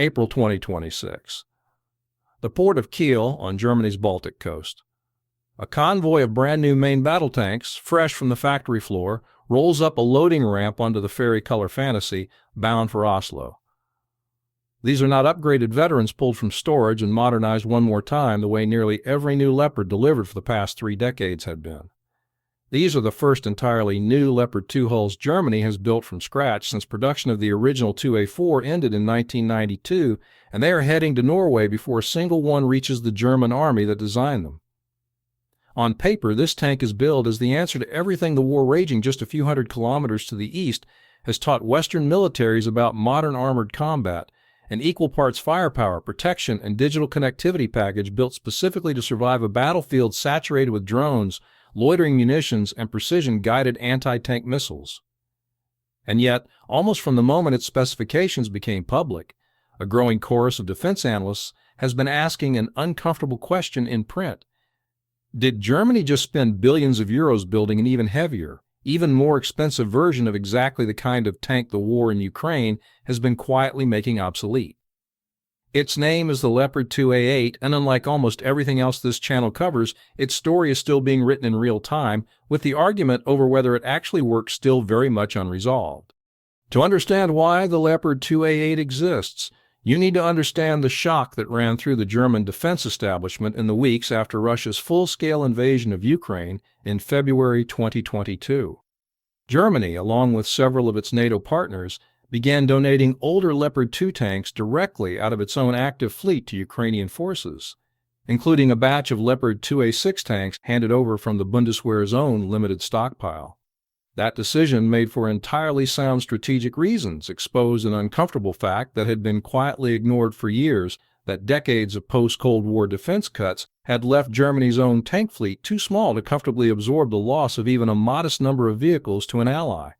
April 2026. The port of Kiel on Germany's Baltic coast. A convoy of brand new main battle tanks, fresh from the factory floor, rolls up a loading ramp onto the ferry Color Fantasy, bound for Oslo. These are not upgraded veterans pulled from storage and modernized one more time the way nearly every new Leopard delivered for the past 3 decades had been. These are the first entirely new Leopard 2 hulls Germany has built from scratch since production of the original 2A4 ended in 1992, and they are heading to Norway before a single one reaches the German army that designed them. On paper, this tank is billed as the answer to everything the war raging just a few hundred kilometers to the east has taught Western militaries about modern armored combat, an equal parts firepower, protection, and digital connectivity package built specifically to survive a battlefield saturated with drones, loitering munitions, and precision-guided anti-tank missiles. And yet, almost from the moment its specifications became public, a growing chorus of defense analysts has been asking an uncomfortable question in print. Did Germany just spend billions of euros building an even heavier, even more expensive version of exactly the kind of tank the war in Ukraine has been quietly making obsolete? Its name is the Leopard 2A8, and unlike almost everything else this channel covers, its story is still being written in real time, with the argument over whether it actually works still very much unresolved. To understand why the Leopard 2A8 exists, you need to understand the shock that ran through the German defense establishment in the weeks after Russia's full-scale invasion of Ukraine in February 2022. Germany, along with several of its NATO partners, began donating older Leopard 2 tanks directly out of its own active fleet to Ukrainian forces, including a batch of Leopard 2A6 tanks handed over from the Bundeswehr's own limited stockpile. That decision made for entirely sound strategic reasons, exposed an uncomfortable fact that had been quietly ignored for years, that decades of post-Cold War defense cuts had left Germany's own tank fleet too small to comfortably absorb the loss of even a modest number of vehicles to an ally.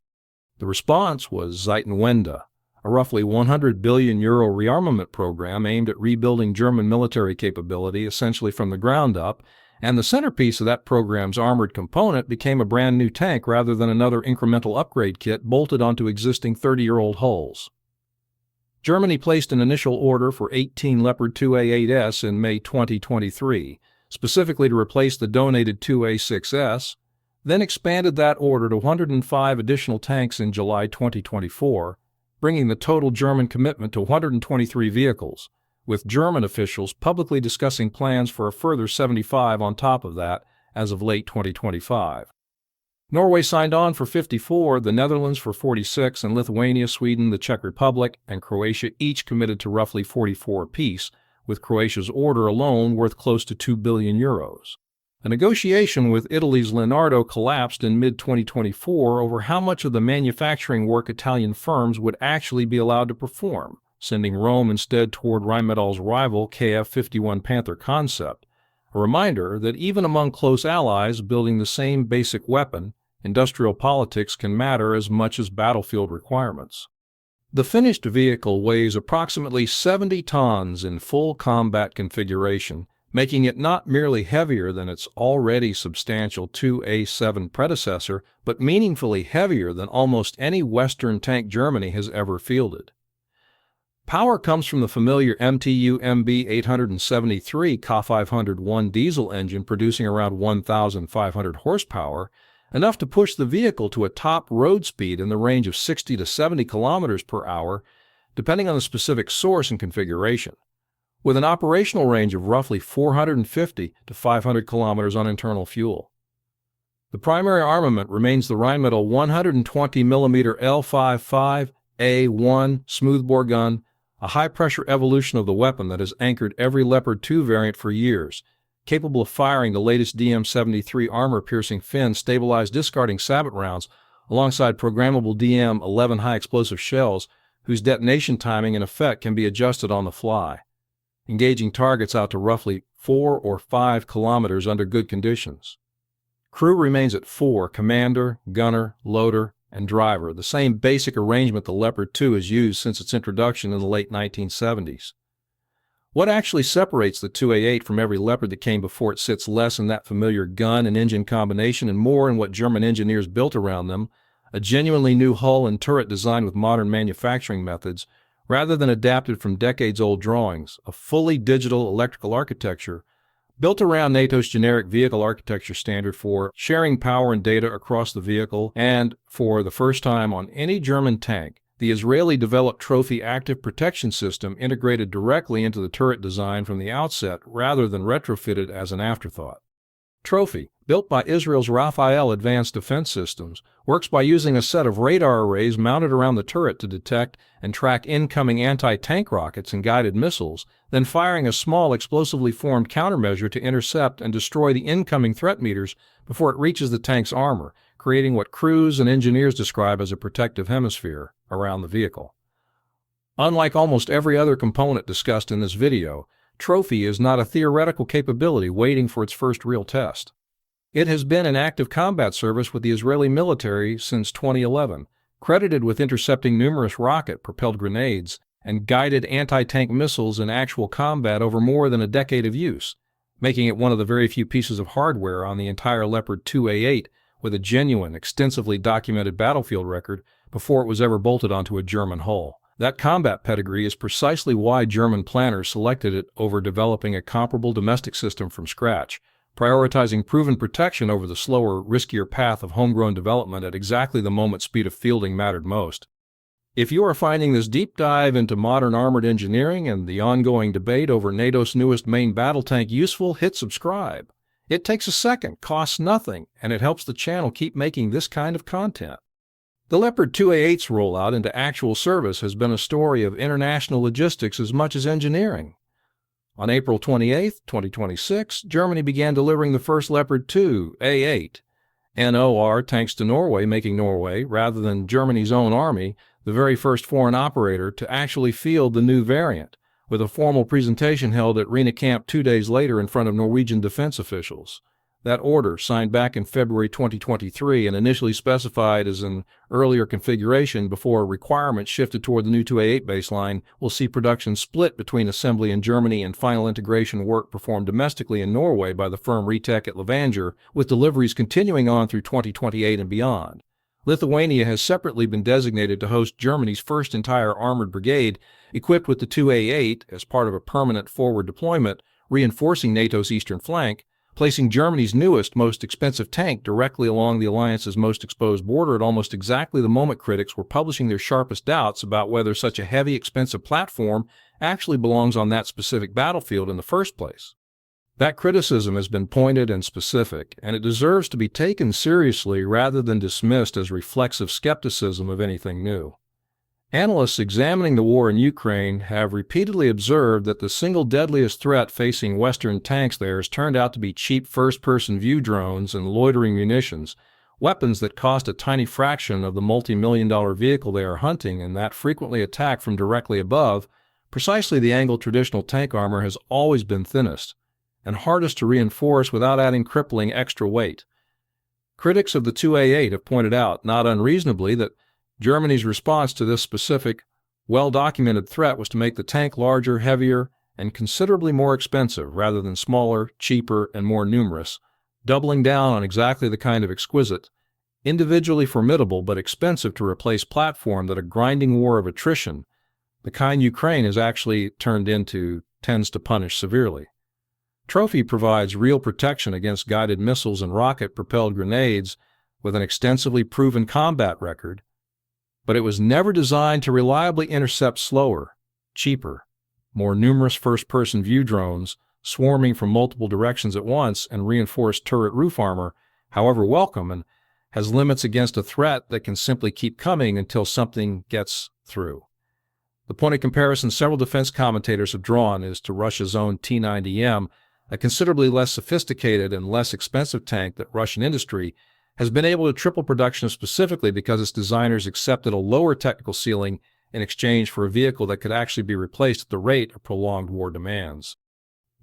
The response was Zeitenwende, a roughly €100 billion rearmament program aimed at rebuilding German military capability essentially from the ground up, and the centerpiece of that program's armored component became a brand new tank rather than another incremental upgrade kit bolted onto existing 30-year-old hulls. Germany placed an initial order for 18 Leopard 2A8S in May 2023, specifically to replace the donated 2A6S, then expanded that order to 105 additional tanks in July 2024, bringing the total German commitment to 123 vehicles, with German officials publicly discussing plans for a further 75 on top of that as of late 2025. Norway signed on for 54, the Netherlands for 46, and Lithuania, Sweden, the Czech Republic, and Croatia each committed to roughly 44 apiece, with Croatia's order alone worth close to €2 billion. A negotiation with Italy's Leonardo collapsed in mid-2024 over how much of the manufacturing work Italian firms would actually be allowed to perform, sending Rome instead toward Rheinmetall's rival KF-51 Panther concept, a reminder that even among close allies building the same basic weapon, industrial politics can matter as much as battlefield requirements. The finished vehicle weighs approximately 70 tons in full combat configuration, making it not merely heavier than its already substantial 2A7 predecessor, but meaningfully heavier than almost any Western tank Germany has ever fielded. Power comes from the familiar MTU MB 873 K501 diesel engine producing around 1,500 horsepower, enough to push the vehicle to a top road speed in the range of 60 to 70 kilometers per hour, depending on the specific source and configuration, with an operational range of roughly 450 to 500 kilometers on internal fuel. The primary armament remains the Rheinmetall 120mm L55A1 smoothbore gun, a high-pressure evolution of the weapon that has anchored every Leopard 2 variant for years, capable of firing the latest DM-73 armor-piercing fin stabilized discarding sabot rounds alongside programmable DM-11 high-explosive shells whose detonation timing and effect can be adjusted on the fly, engaging targets out to roughly 4 or 5 kilometers under good conditions. Crew remains at 4, commander, gunner, loader, and driver, the same basic arrangement the Leopard 2 has used since its introduction in the late 1970s. What actually separates the 2A8 from every Leopard that came before it sits less in that familiar gun and engine combination and more in what German engineers built around them, a genuinely new hull and turret designed with modern manufacturing methods, rather than adapted from decades-old drawings, a fully digital electrical architecture built around NATO's generic vehicle architecture standard for sharing power and data across the vehicle, and, for the first time on any German tank, the Israeli-developed Trophy active protection system integrated directly into the turret design from the outset rather than retrofitted as an afterthought. Trophy, built by Israel's Rafael Advanced Defense Systems, works by using a set of radar arrays mounted around the turret to detect and track incoming anti-tank rockets and guided missiles, then firing a small explosively formed countermeasure to intercept and destroy the incoming threat meters before it reaches the tank's armor, creating what crews and engineers describe as a protective hemisphere around the vehicle. Unlike almost every other component discussed in this video, Trophy is not a theoretical capability waiting for its first real test. It has been in active combat service with the Israeli military since 2011, credited with intercepting numerous rocket-propelled grenades and guided anti-tank missiles in actual combat over more than a decade of use, making it one of the very few pieces of hardware on the entire Leopard 2A8 with a genuine, extensively documented battlefield record before it was ever bolted onto a German hull. That combat pedigree is precisely why German planners selected it over developing a comparable domestic system from scratch, prioritizing proven protection over the slower, riskier path of homegrown development at exactly the moment speed of fielding mattered most. If you are finding this deep dive into modern armored engineering and the ongoing debate over NATO's newest main battle tank useful, hit subscribe. It takes a second, costs nothing, and it helps the channel keep making this kind of content. The Leopard 2A8's rollout into actual service has been a story of international logistics as much as engineering. On April 28, 2026, Germany began delivering the first Leopard 2A8 NOR tanks to Norway, making Norway, rather than Germany's own army, the very first foreign operator to actually field the new variant, with a formal presentation held at Rena Camp 2 days later in front of Norwegian defense officials. That order, signed back in February 2023 and initially specified as an earlier configuration before requirements shifted toward the new 2A8 baseline, will see production split between assembly in Germany and final integration work performed domestically in Norway by the firm Retec at Levanger, with deliveries continuing on through 2028 and beyond. Lithuania has separately been designated to host Germany's first entire armored brigade, equipped with the 2A8 as part of a permanent forward deployment, reinforcing NATO's eastern flank, placing Germany's newest, most expensive tank directly along the alliance's most exposed border at almost exactly the moment critics were publishing their sharpest doubts about whether such a heavy, expensive platform actually belongs on that specific battlefield in the first place. That criticism has been pointed and specific, and it deserves to be taken seriously rather than dismissed as reflexive skepticism of anything new. Analysts examining the war in Ukraine have repeatedly observed that the single deadliest threat facing Western tanks there has turned out to be cheap first-person view drones and loitering munitions, weapons that cost a tiny fraction of the multi-million-dollar vehicle they are hunting and that frequently attack from directly above, precisely the angle traditional tank armor has always been thinnest, and hardest to reinforce without adding crippling extra weight. Critics of the 2A8 have pointed out, not unreasonably, that Germany's response to this specific, well-documented threat was to make the tank larger, heavier, and considerably more expensive rather than smaller, cheaper, and more numerous, doubling down on exactly the kind of exquisite, individually formidable but expensive to replace platform that a grinding war of attrition, the kind Ukraine has actually turned into, tends to punish severely. Trophy provides real protection against guided missiles and rocket-propelled grenades with an extensively proven combat record, but it was never designed to reliably intercept slower, cheaper, more numerous first-person view drones swarming from multiple directions at once and reinforced turret roof armor, however welcome, and has limits against a threat that can simply keep coming until something gets through. The point of comparison several defense commentators have drawn is to Russia's own T-90M, a considerably less sophisticated and less expensive tank that Russian industry has been able to triple production of specifically because its designers accepted a lower technical ceiling in exchange for a vehicle that could actually be replaced at the rate of prolonged war demands.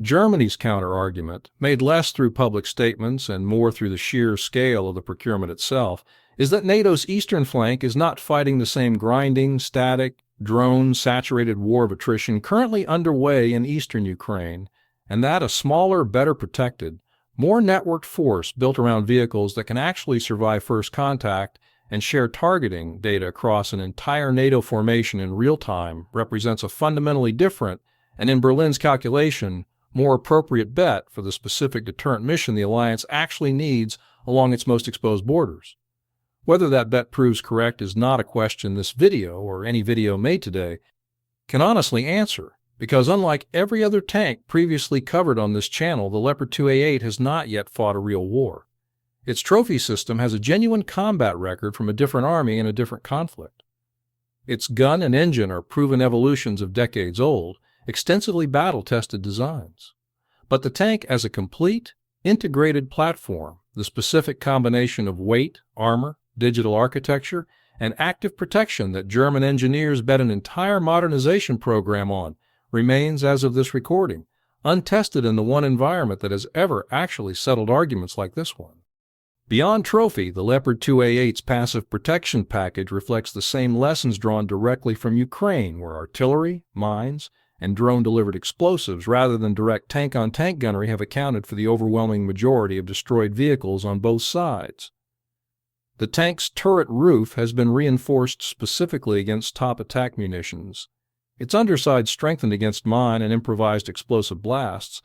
Germany's counter-argument, made less through public statements and more through the sheer scale of the procurement itself, is that NATO's eastern flank is not fighting the same grinding, static, drone-saturated war of attrition currently underway in eastern Ukraine, and that a smaller, better protected, more networked force built around vehicles that can actually survive first contact and share targeting data across an entire NATO formation in real time represents a fundamentally different, and in Berlin's calculation, more appropriate bet for the specific deterrent mission the alliance actually needs along its most exposed borders. Whether that bet proves correct is not a question this video, or any video made today, can honestly answer, because unlike every other tank previously covered on this channel, the Leopard 2A8 has not yet fought a real war. Its trophy system has a genuine combat record from a different army in a different conflict. Its gun and engine are proven evolutions of decades old, extensively battle-tested designs. But the tank as a complete, integrated platform, the specific combination of weight, armor, digital architecture, and active protection that German engineers bet an entire modernization program on, remains, as of this recording, untested in the one environment that has ever actually settled arguments like this one. Beyond trophy, the Leopard 2A8's passive protection package reflects the same lessons drawn directly from Ukraine, where artillery, mines, and drone-delivered explosives rather than direct tank-on-tank gunnery have accounted for the overwhelming majority of destroyed vehicles on both sides. The tank's turret roof has been reinforced specifically against top attack munitions, its underside strengthened against mine and improvised explosive blasts,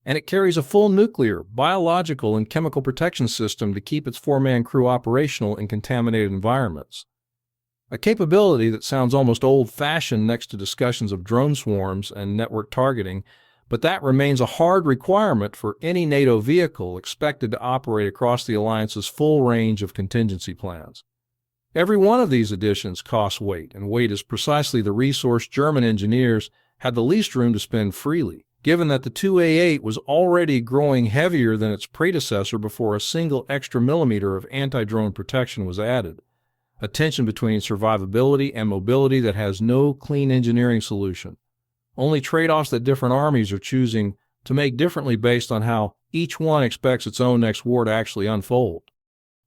and it carries a full nuclear, biological, and chemical protection system to keep its four-man crew operational in contaminated environments. A capability that sounds almost old-fashioned next to discussions of drone swarms and network targeting, but that remains a hard requirement for any NATO vehicle expected to operate across the alliance's full range of contingency plans. Every one of these additions costs weight, and weight is precisely the resource German engineers had the least room to spend freely, given that the 2A8 was already growing heavier than its predecessor before a single extra millimeter of anti-drone protection was added. A tension between survivability and mobility that has no clean engineering solution. Only trade-offs that different armies are choosing to make differently based on how each one expects its own next war to actually unfold.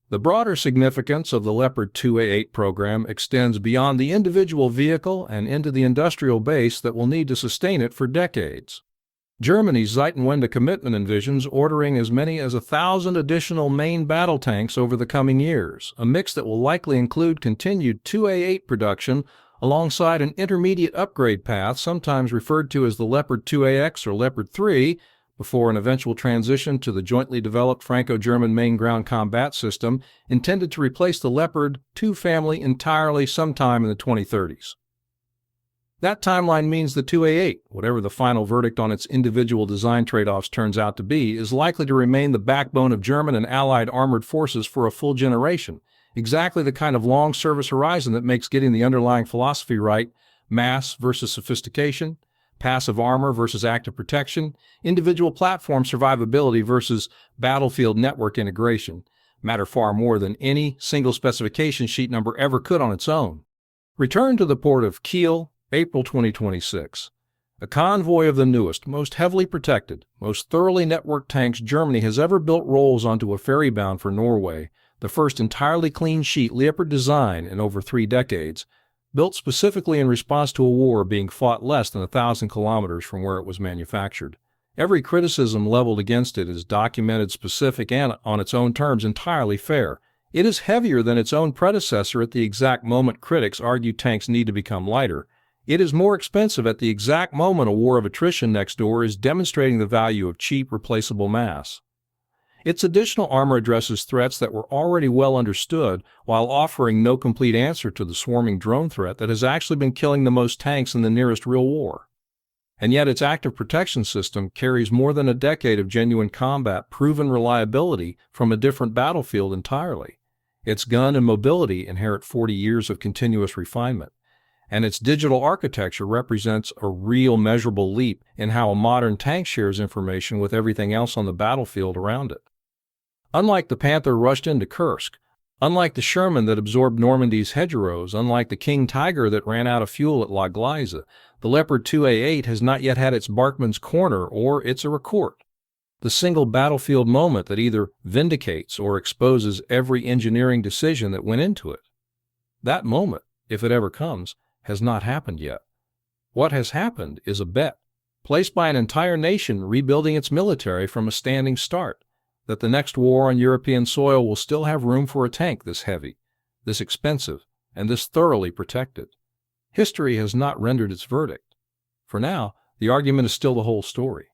The broader significance of the Leopard 2A8 program extends beyond the individual vehicle and into the industrial base that will need to sustain it for decades. Germany's Zeitenwende commitment envisions ordering as many as 1,000 additional main battle tanks over the coming years, a mix that will likely include continued 2A8 production alongside an intermediate upgrade path, sometimes referred to as the Leopard 2AX or Leopard 3, before an eventual transition to the jointly developed Franco-German main ground combat system intended to replace the Leopard 2 family entirely sometime in the 2030s. That timeline means the 2A8, whatever the final verdict on its individual design trade-offs turns out to be, is likely to remain the backbone of German and Allied armored forces for a full generation, exactly the kind of long service horizon that makes getting the underlying philosophy right, mass versus sophistication, passive armor versus active protection, individual platform survivability versus battlefield network integration, matter far more than any single specification sheet number ever could on its own. Return to the port of Kiel, April 2026. A convoy of the newest, most heavily protected, most thoroughly networked tanks Germany has ever built rolls onto a ferry bound for Norway, the first entirely clean sheet Leopard design in over 3 decades, built specifically in response to a war being fought less than 1,000 kilometers from where it was manufactured. Every criticism leveled against it is documented, specific, and on its own terms entirely fair. It is heavier than its own predecessor at the exact moment critics argue tanks need to become lighter. It is more expensive at the exact moment a war of attrition next door is demonstrating the value of cheap, replaceable mass. Its additional armor addresses threats that were already well understood while offering no complete answer to the swarming drone threat that has actually been killing the most tanks in the nearest real war. And yet its active protection system carries more than a decade of genuine combat proven reliability from a different battlefield entirely. Its gun and mobility inherit 40 years of continuous refinement. And its digital architecture represents a real measurable leap in how a modern tank shares information with everything else on the battlefield around it. Unlike the Panther rushed into Kursk, unlike the Sherman that absorbed Normandy's hedgerows, unlike the King Tiger that ran out of fuel at La Gleize, the Leopard 2A8 has not yet had its Barkman's corner or its Recourt, the single battlefield moment that either vindicates or exposes every engineering decision that went into it. That moment, if it ever comes, has not happened yet. What has happened is a bet, placed by an entire nation rebuilding its military from a standing start, that the next war on European soil will still have room for a tank this heavy, this expensive, and this thoroughly protected. History has not rendered its verdict. For now, the argument is still the whole story.